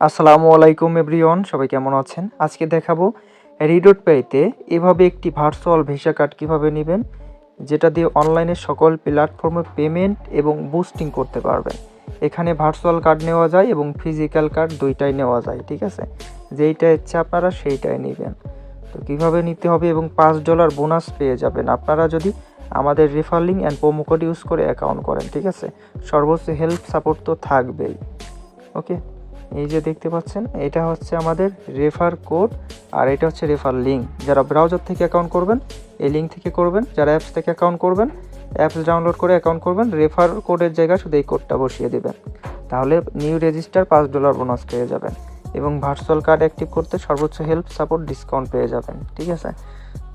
আসসালামু আলাইকুম এভরিওয়ান, সবাই কেমন আছেন? আজকে দেখাবো রিডটপেতে এভাবে একটি ভার্চুয়াল ভিসা কার্ড কিভাবে নেবেন, যেটা দিয়ে অনলাইনে সকল প্ল্যাটফর্মে পেমেন্ট এবং বুস্টিং করতে পারবেন। এখানে ভার্চুয়াল কার্ড নেওয়া যায় এবং ফিজিক্যাল কার্ড দুইটাই নেওয়া যায়, ঠিক আছে? যেইটা ইচ্ছা আপনারা সেইটাই নেবেন। তো কীভাবে নিতে হবে এবং $5 বোনাস পেয়ে যাবেন আপনারা যদি আমাদের refer link and promo code use করে অ্যাকাউন্ট করেন, ঠিক আছে? সর্বোচ্চ হেল্প সাপোর্ট তো থাকবেই। ওকে, এই যে দেখতে পাচ্ছেন এটা হচ্ছে আমাদের রেফার কোড আর এটা হচ্ছে রেফার লিঙ্ক। যারা ব্রাউজার থেকে অ্যাকাউন্ট করবেন এই লিঙ্ক থেকে করবেন, যারা অ্যাপস থেকে অ্যাকাউন্ট করবেন অ্যাপস ডাউনলোড করে অ্যাকাউন্ট করবেন, রেফার কোডের জায়গায় শুধু এই কোডটা বসিয়ে দেবেন, তাহলে নিউ রেজিস্টার $5 বোনাস পেয়ে যাবেন এবং ভার্চুয়াল কার্ড অ্যাক্টিভ করতে সর্বোচ্চ হেল্প সাপোর্ট ডিসকাউন্ট পেয়ে যাবেন, ঠিক আছে?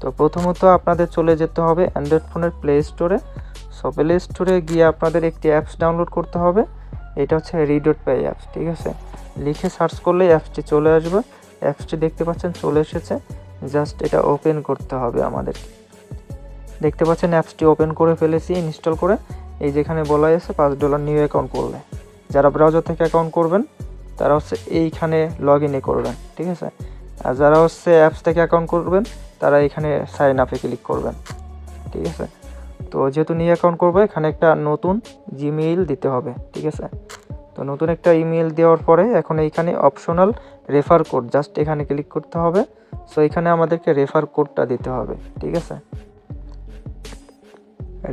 তো প্রথমত আপনাদের চলে যেতে হবে অ্যান্ড্রয়েড ফোনের প্লে স্টোরে। সো প্লে স্টোরে গিয়ে আপনাদের একটি অ্যাপস ডাউনলোড করতে হবে, এটা হচ্ছে রিডটপে অ্যাপস, ঠিক আছে? লিখে সার্চ করলে অ্যাপসটি চলে আসবে। অ্যাপসটি দেখতে পাচ্ছেন চলে এসেছে, জাস্ট এটা ওপেন করতে হবে আমাদের। দেখতে পাচ্ছেন অ্যাপসটি ওপেন করে ফেলেছি ইনস্টল করে। এই যেখানে বলা আছে $5 নিউ অ্যাকাউন্ট করলে, যারা ব্রাউজার থেকে অ্যাকাউন্ট করবেন তারা হচ্ছে এইখানে লগ ইনে করবেন, ঠিক আছে? আর যারা হচ্ছে অ্যাপস থেকে অ্যাকাউন্ট করবেন তারা এখানে সাইন আপে ক্লিক করবেন, ঠিক আছে? তো যেহেতু নিউ অ্যাকাউন্ট করবো এখানে একটা নতুন জিমেইল দিতে হবে, ঠিক আছে? তো নতুন একটা ইমেল দেওয়ার পরে এখন এইখানে অপশনাল রেফার কোড, জাস্ট এখানে ক্লিক করতে হবে। সো এখানে আমাদেরকে রেফার কোডটা দিতে হবে, ঠিক আছে?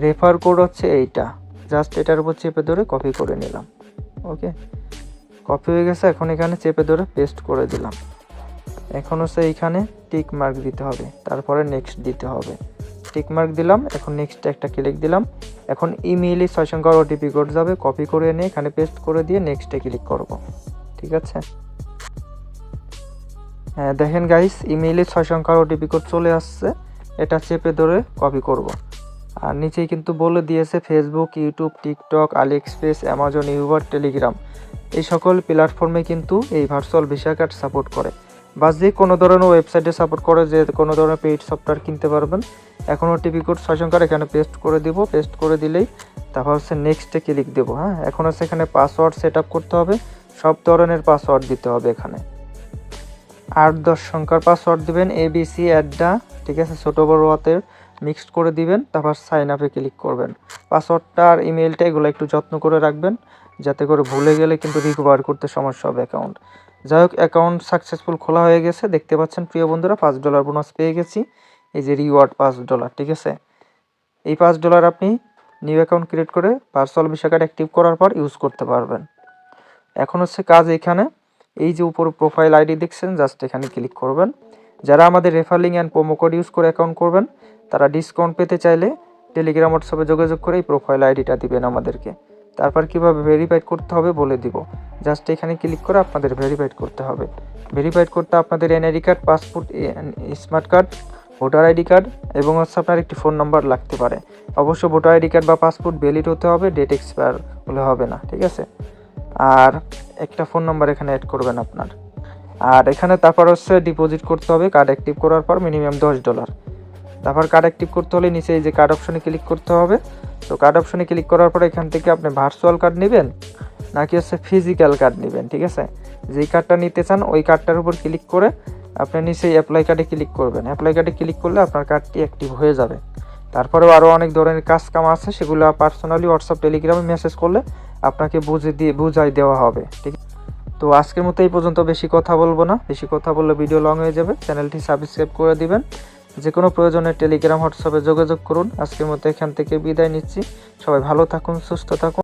রেফার কোড হচ্ছে এইটা, জাস্ট এটার উপর চেপে ধরে কপি করে নিলাম। ওকে, কপি হয়ে গেছে। এখন এখানে চেপে ধরে পেস্ট করে দিলাম। এখন হচ্ছে এইখানে টিক মার্ক দিতে হবে, তারপরে নেক্সট দিতে হবে। টিক মার্ক দিলাম, এখন নেক্সট একটা ক্লিক দিলাম। এখন ইমেইলে 6 সংখ্যার ওটিপি কোড যাবে, কপি করে নিয়ে এখানে পেস্ট করে দিয়ে নেক্সটে ক্লিক করব, ঠিক আছে? হ্যাঁ দেখেন গাইস, ইমেইলে 6 সংখ্যার ওটিপি কোড চলে আসছে, এটা চেপে ধরে কপি করব। আর নিচেই কিন্তু বলে দিয়েছে ফেসবুক, ইউটিউব, টিকটক, আলি এক্সপ্রেস, অ্যামাজন, উবার, টেলিগ্রাম এই সকল প্ল্যাটফর্মে কিন্তু এই ভার্চুয়াল ভিসা কার্ড সাপোর্ট করে, বা যে কোনো ধরনের ওয়েবসাইটে সাপোর্ট করে, যে কোনো ধরনের পেইড সফটওয়্যার কিনতে পারবেন। এখন ওটিপি কোড 6 সংখ্যার এখানে পেস্ট করে দিব, পেস্ট করে দিলেই তারপর হচ্ছে নেক্সটে ক্লিক দেবো। হ্যাঁ, এখন হচ্ছে এখানে পাসওয়ার্ড সেট আপ করতে হবে, সব ধরনের পাসওয়ার্ড দিতে হবে। এখানে 8-10 সংখ্যার পাসওয়ার্ড দিবেন, ABC অ্যাডা, ঠিক আছে? ছোটো বড় হাতের মিক্সড করে দিবেন, তারপর সাইন আপে ক্লিক করবেন। পাসওয়ার্ডটা আর ইমেলটা এগুলো একটু যত্ন করে রাখবেন, যাতে করে ভুলে গেলে কিন্তু রিকভার করতে সমস্যা হবে অ্যাকাউন্ট। যাই হোক, অ্যাকাউন্ট সাকসেসফুল খোলা হয়ে গেছে, দেখতে পাচ্ছেন প্রিয় বন্ধুরা $5 বোনাস পেয়ে গেছি। এই যে রিওয়ার্ড $5, ঠিক আছে? এই $5 আপনি নিউ অ্যাকাউন্ট ক্রিয়েট করে ভার্চুয়াল ভিসা কার্ড অ্যাক্টিভ করার পর ইউজ করতে পারবেন। এখন হচ্ছে কাজ এখানে, এই যে উপর প্রোফাইল আইডি দেখছেন, জাস্ট এখানে ক্লিক করবেন। যারা আমাদের refer link and promo code use করে অ্যাকাউন্ট করবেন তারা ডিসকাউন্ট পেতে চাইলে টেলিগ্রাম, হোয়াটসঅ্যাপে যোগাযোগ করে এই প্রোফাইল আইডিটা দিবেন আমাদেরকে। তারপর কীভাবে ভেরিফাইড করতে হবে বলে দিব, জাস্ট এখানে ক্লিক করে আপনাদের ভেরিফাইড করতে হবে। ভেরিফাইড করতে আপনাদের NID card, passport, smart card, voter ID card এবং হচ্ছে আপনার একটি ফোন নাম্বার লাগতে পারে। অবশ্য ভোটার আইডি কার্ড বা পাসপোর্ট ভ্যালিড হতে হবে, ডেট এক্সপায়ার হলে হবে না, ঠিক আছে? আর একটা ফোন নাম্বার এখানে অ্যাড করবেন আপনার। আর এখানে তারপর হচ্ছে ডিপোজিট করতে হবে কার্ড অ্যাক্টিভ করার পর মিনিমাম $10। তারপর কার্ড অ্যাক্টিভ করতে হলে নিচে এই যে কার্ড অপশনে ক্লিক করতে হবে। তো কার্ড অপশনে ক্লিক করার পর এখান থেকে আপনি ভার্চুয়াল কার্ড নেবেন নাকি হচ্ছে ফিজিক্যাল কার্ড নেবেন, ঠিক আছে? যেই কার্ডটা নিতে চান ওই কার্ডটার উপর ক্লিক করে আপনি নিচে অ্যাপ্লাই কার্ডে ক্লিক করবেন। অ্যাপ্লাই কার্ডে ক্লিক করলে আপনার কার্ডটি অ্যাক্টিভ হয়ে যাবে। তারপরেও আরও অনেক ধরনের কাজ কাম আছে, সেগুলো পার্সোনালি হোয়াটসঅ্যাপ, টেলিগ্রামে মেসেজ করলে আপনাকে বুঝাই দেওয়া হবে, ঠিক? তো আজকের মতো এই পর্যন্ত, বেশি কথা বলবো না, বেশি কথা বললে ভিডিও লং হয়ে যাবে। চ্যানেলটি সাবস্ক্রাইব করে দিবেন। যে কোনো প্রয়োজনে টেলিগ্রাম, হোয়াটসঅ্যাপে যোগাযোগ করুন। আজকের মতো এখান থেকে বিদায় নিচ্ছি। সবাই ভালো থাকুন, সুস্থ থাকুন।